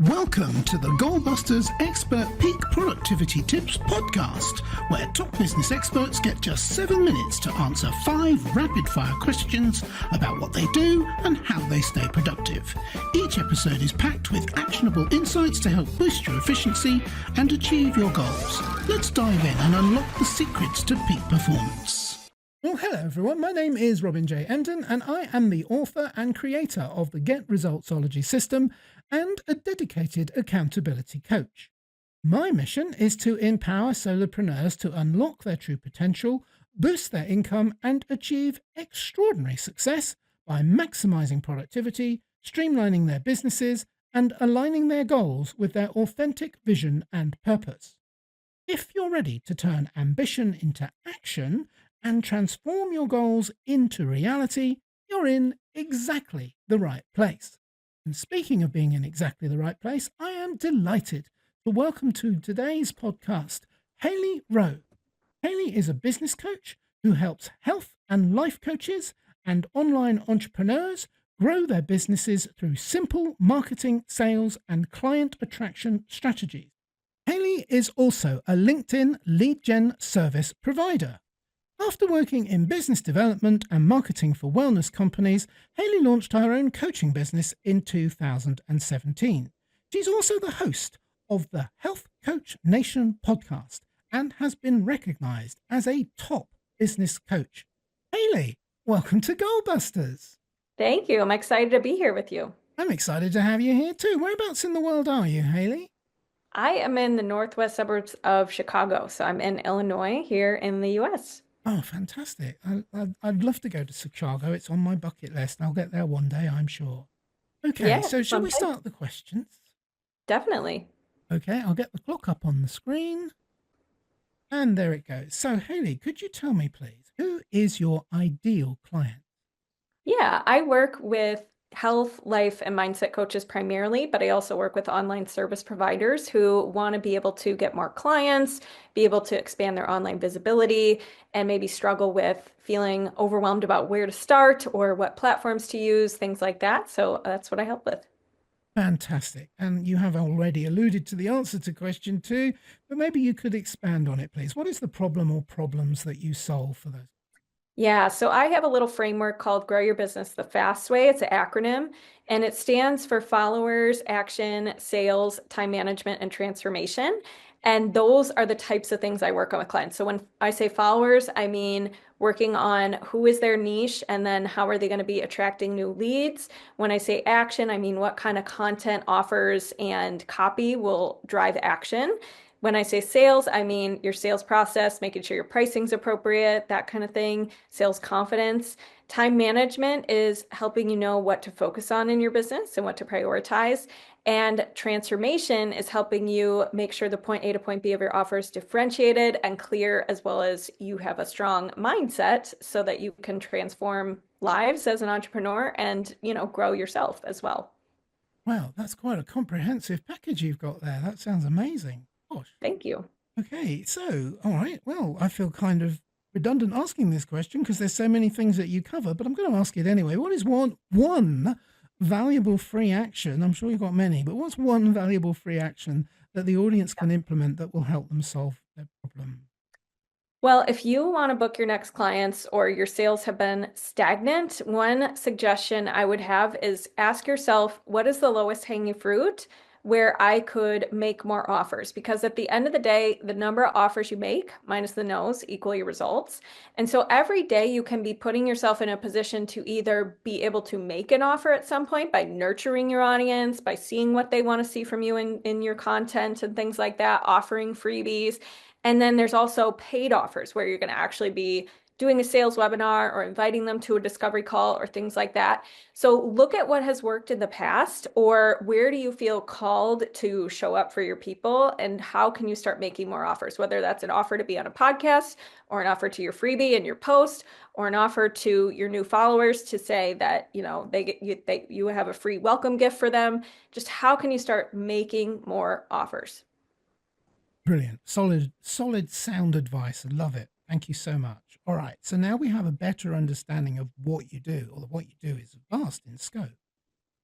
Welcome to the Goalbusters Expert Peak Productivity Tips podcast, where top business experts get just 7 minutes to answer 5 rapid-fire questions about what they do and how they stay productive. Each episode is packed with actionable insights to help boost your efficiency and achieve your goals. Let's dive in and unlock the secrets to peak performance. Well, hello everyone, my name is Robin J. Emden and I am the author and creator of the Get Resultsology system and a dedicated accountability coach. My mission is to empower solopreneurs to unlock their true potential, boost their income and achieve extraordinary success by maximizing productivity, streamlining their businesses and aligning their goals with their authentic vision and purpose. If you're ready to turn ambition into action and transform your goals into reality, you're in exactly the right place. And speaking of being in exactly the right place, I am delighted to welcome to today's podcast, Hailey Rowe. Hailey is a business coach who helps health and life coaches and online entrepreneurs grow their businesses through simple marketing, sales, and client attraction strategies. Hailey is also a LinkedIn lead gen service provider. After working in business development and marketing for wellness companies, Hailey launched her own coaching business in 2017. She's also the host of the Health Coach Nation podcast and has been recognized as a top business coach. Hailey, welcome to Goalbusters. Thank you. I'm excited to be here with you. I'm excited to have you here too. Whereabouts in the world are you, Hailey? I am in the northwest suburbs of Chicago, so I'm in Illinois here in the U.S. Oh, fantastic. I'd love to go to Chicago. It's on my bucket list. I'll get there one day, I'm sure. Okay, Yeah, so shall we someday. start the questions? Definitely. Okay, I'll get the clock up on the screen. And there it goes. So, Hailey, could you tell me, please, who is your ideal client? Yeah, I work with health, life, and mindset coaches primarily, but I also work with online service providers who want to be able to get more clients, be able to expand their online visibility, and maybe struggle with feeling overwhelmed about where to start or what platforms to use, things like that. So that's what I help with. Fantastic. And you have already alluded to the answer to question 2, but maybe you could expand on it, please. What is the problem or problems that you solve for those? Yeah, so I have a little framework called Grow Your Business the Fast Way. It's an acronym, and it stands for followers, action, sales, time management, and transformation. And those are the types of things I work on with clients. So when I say followers, I mean working on who is their niche and then how are they going to be attracting new leads. When I say action, I mean what kind of content, offers, and copy will drive action. When I say sales, I mean your sales process, making sure your pricing's appropriate, that kind of thing, sales confidence. Time management is helping you know what to focus on in your business and what to prioritize. And transformation is helping you make sure the point A to point B of your offer is differentiated and clear, as well as you have a strong mindset so that you can transform lives as an entrepreneur and, grow yourself as well. Wow, that's quite a comprehensive package you've got there. That sounds amazing. Gosh. Thank you. Okay, so, all right. Well, I feel kind of redundant asking this question because there's so many things that you cover, but I'm going to ask it anyway. What is one valuable free action? I'm sure you've got many, but what's one valuable free action that the audience can implement that will help them solve their problem? Well, if you want to book your next clients or your sales have been stagnant, one suggestion I would have is ask yourself, what is the lowest hanging fruit where I could make more offers? Because at the end of the day, the number of offers you make minus the no's equal your results. And so every day you can be putting yourself in a position to either be able to make an offer at some point by nurturing your audience, by seeing what they want to see from you in your content and things like that, offering freebies. And then there's also paid offers where you're going to actually be doing a sales webinar or inviting them to a discovery call or things like that. So look at what has worked in the past, or where do you feel called to show up for your people, and how can you start making more offers, whether that's an offer to be on a podcast or an offer to your freebie and your post, or an offer to your new followers to say that, you have a free welcome gift for them. Just how can you start making more offers? Brilliant. Solid sound advice. I love it. Thank you so much. All right. So now we have a better understanding of what you do, or what you do is vast in scope.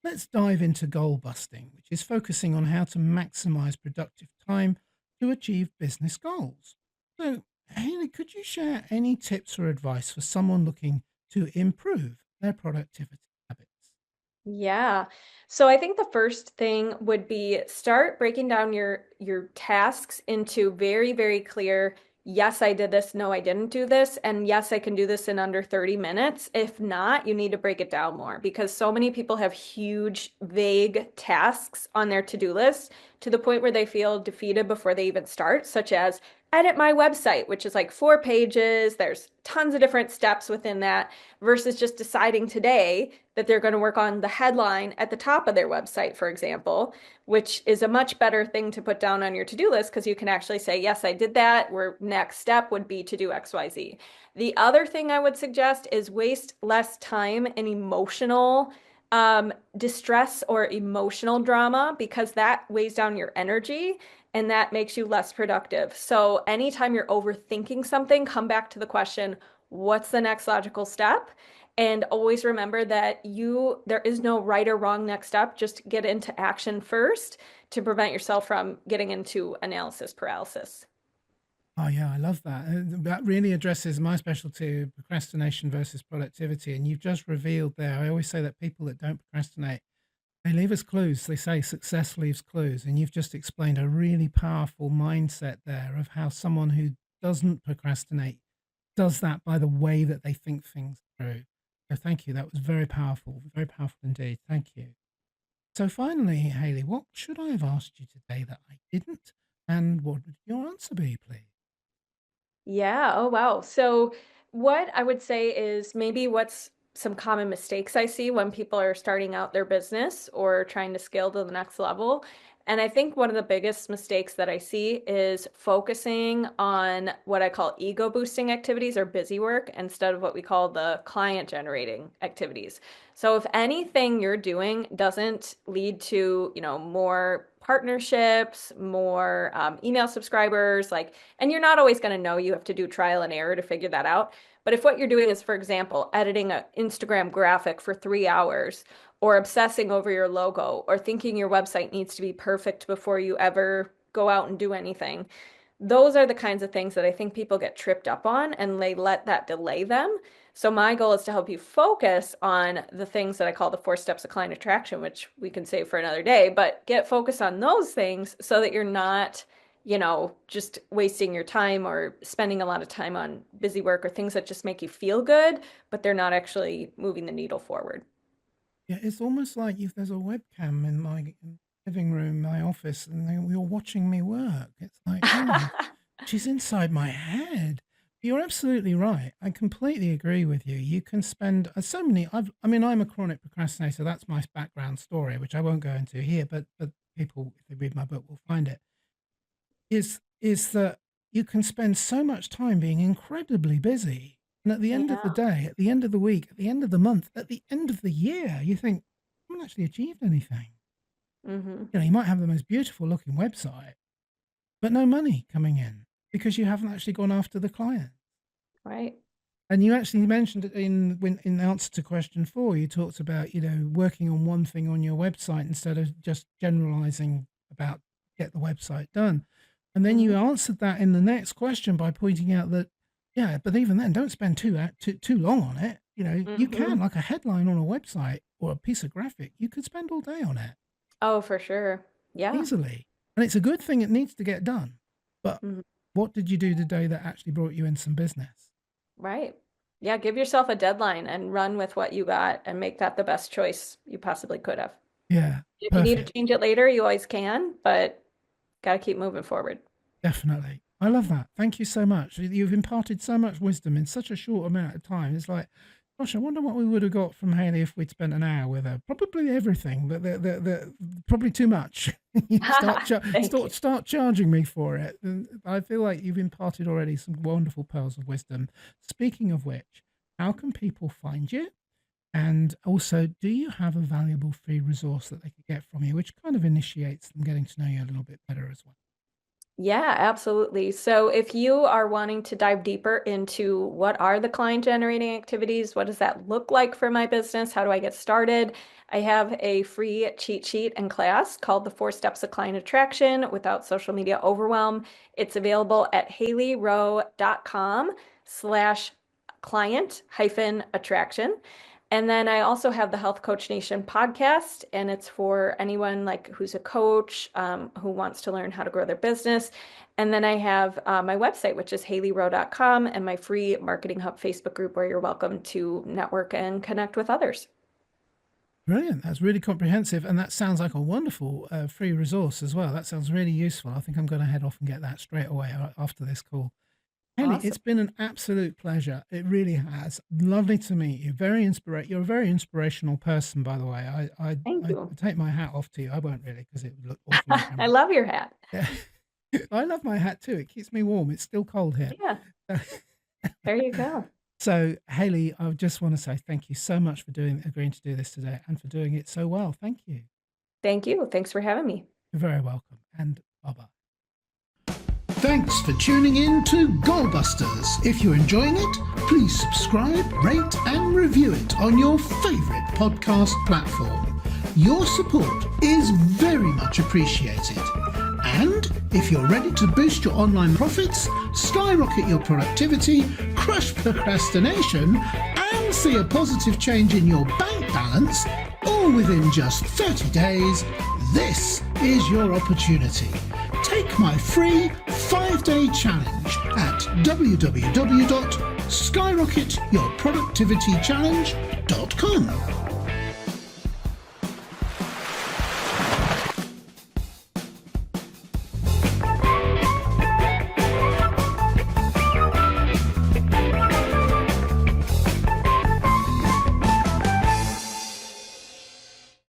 let's dive into goal busting, which is focusing on how to maximize productive time to achieve business goals. So, Haley, could you share any tips or advice for someone looking to improve their productivity habits? Yeah. So I think the first thing would be start breaking down your tasks into very, very clear, yes, I did this, no, I didn't do this, and yes, I can do this in under 30 minutes. If not, you need to break it down more because so many people have huge, vague tasks on their to-do list to the point where they feel defeated before they even start, such as edit my website, which is like 4 pages. There's tons of different steps within that versus just deciding today that they're going to work on the headline at the top of their website, for example, which is a much better thing to put down on your to-do list because you can actually say, yes, I did that. Where next step would be to do XYZ. The other thing I would suggest is waste less time in emotional distress or emotional drama because that weighs down your energy and that makes you less productive. So anytime you're overthinking something, come back to the question, what's the next logical step? And always remember that there is no right or wrong next step. Just get into action first to prevent yourself from getting into analysis paralysis. Oh, yeah, I love that. That really addresses my specialty, procrastination versus productivity. And you've just revealed there. I always say that people that don't procrastinate, they leave us clues. They say success leaves clues. And you've just explained a really powerful mindset there of how someone who doesn't procrastinate does that by the way that they think things through. So thank you. That was very powerful indeed. Thank you. So finally, Haley, what should I have asked you today that I didn't? And what would your answer be, please? Yeah. Oh, wow. So, what I would say is maybe what's some common mistakes I see when people are starting out their business or trying to scale to the next level. And I think one of the biggest mistakes that I see is focusing on what I call ego boosting activities or busy work instead of what we call the client generating activities. So if anything you're doing doesn't lead to, more partnerships, more email subscribers, and you're not always going to know, you have to do trial and error to figure that out. But if what you're doing is, for example, editing an Instagram graphic for 3 hours, or obsessing over your logo, or thinking your website needs to be perfect before you ever go out and do anything, those are the kinds of things that I think people get tripped up on and they let that delay them. So my goal is to help you focus on the things that I call the 4 steps of client attraction, which we can save for another day, but get focused on those things so that you're not, just wasting your time or spending a lot of time on busy work or things that just make you feel good, but they're not actually moving the needle forward. Yeah, it's almost like if there's a webcam in my living room, my office, and you're watching me work. It's like, oh, she's inside my head. You're absolutely right. I completely agree with you. You can spend so many. I mean, I'm a chronic procrastinator. That's my background story, which I won't go into here. But people, if they read my book, will find it. Is that you can spend so much time being incredibly busy, and at the end of the Yeah. day, at the end of the week, at the end of the month, at the end of the year, you think, "I haven't actually achieved anything." Mm-hmm. You might have the most beautiful looking website, but no money coming in because you haven't actually gone after the client. Right. And you actually mentioned it in answer to question 4, you talked about, working on one thing on your website instead of just generalizing about get the website done. And then Mm-hmm. you answered that in the next question by pointing out that, yeah, but even then, don't spend too long on it. You Mm-hmm. can, like a headline on a website or a piece of graphic, you could spend all day on it Oh, for sure. Yeah. easily. And it's a good thing it needs to get done. But Mhm. what did you do today that actually brought you in some business? Right. Yeah, give yourself a deadline and run with what you got and make that the best choice you possibly could have. Yeah, If you need to perfect. change it later, you always can, but got to keep moving forward. Definitely. I love that. Thank you so much. You've imparted so much wisdom in such a short amount of time. It's like, gosh, I wonder what we would have got from Haley if we'd spent an hour with her. Probably everything, but probably too much. You Thank you. start charging me for it. And I feel like you've imparted already some wonderful pearls of wisdom. Speaking of which, how can people find you? And also, do you have a valuable free resource that they could get from you, which kind of initiates them getting to know you a little bit better as well? Yeah, absolutely. So if you are wanting to dive deeper into what are the client generating activities, what does that look like for my business? How do I get started? I have a free cheat sheet and class called the 4 Steps of Client Attraction Without Social Media Overwhelm. It's available at haileyrowe.com/client-attraction. And then I also have the Health Coach Nation podcast, and it's for anyone like who's a coach, who wants to learn how to grow their business. And then I have my website, which is haileyrowe.com, and my free Marketing Hub Facebook group where you're welcome to network and connect with others. Brilliant. That's really comprehensive. And that sounds like a wonderful free resource as well. That sounds really useful. I think I'm going to head off and get that straight away after this call. Hailey, Awesome. it's been an absolute pleasure. It really has. Lovely to meet you. You're a very inspirational person, by the way. Thank I you. take my hat off to you. I won't really because it would look awful on I camera. love your hat. Yeah. I love my hat too. It keeps me warm. It's still cold here. Yeah, there you go. So, Hailey, I just want to say thank you so much for agreeing to do this today and for doing it so well. Thank you. Thank you. Thanks for having me. You're very welcome. And bye-bye. Thanks for tuning in to Goalbusters. If you're enjoying it, please subscribe, rate, and review it on your favourite podcast platform. Your support is very much appreciated. And if you're ready to boost your online profits, skyrocket your productivity, crush procrastination, and see a positive change in your bank balance, all within just 30 days, this is your opportunity. Take my free 5-day challenge at www.skyrocketyourproductivitychallenge.com.